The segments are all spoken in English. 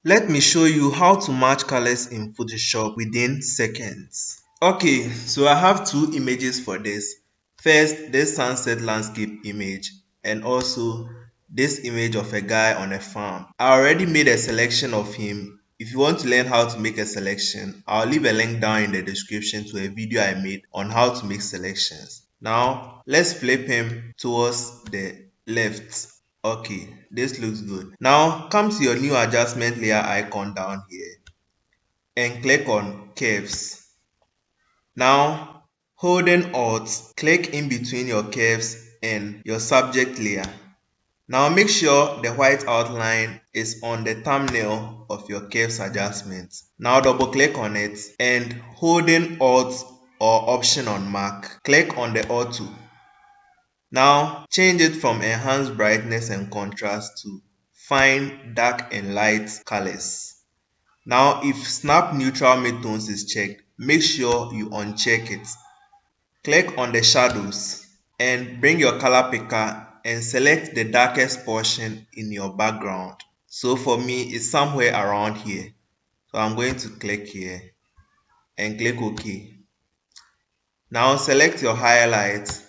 Let me show you how to match colors in Photoshop within seconds. Okay, so I have two images for this. First, this sunset landscape image, and also this image of a guy on a farm. I already made a selection of him. If you want to learn how to make a selection, I'll leave a link down in the description to a video I made on how to make selections. Now, let's flip him towards the left. Okay, this looks good. Now come to your new adjustment layer icon down here and click on curves. Now holding Alt, click in between your curves and your subject layer. Now make sure the white outline is on the thumbnail of your curves adjustment. Now double click on it and holding Alt or Option on Mac, click on the auto. Now change it from enhance brightness and contrast to fine, dark and light colors. Now if snap neutral midtones is checked, make sure you uncheck it. Click on the shadows and bring your color picker and select the darkest portion in your background. So for me, it's somewhere around here. So I'm going to click here and click OK. Now select your highlight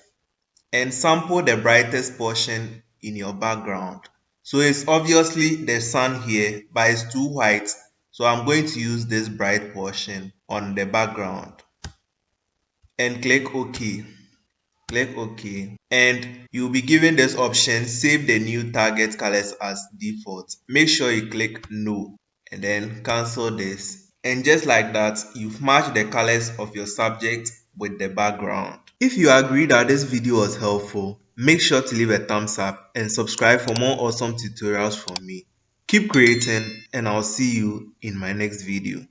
and sample the brightest portion in your background. So it's obviously the sun here, but it's too white. So I'm going to use this bright portion on the background. And click OK. Click OK. And you'll be given this option, save the new target colors as default. Make sure you click no and then cancel this. And just like that, you've matched the colors of your subject with the background. If you agree that this video was helpful, make sure to leave a thumbs up and subscribe for more awesome tutorials from me. Keep creating and I'll see you in my next video.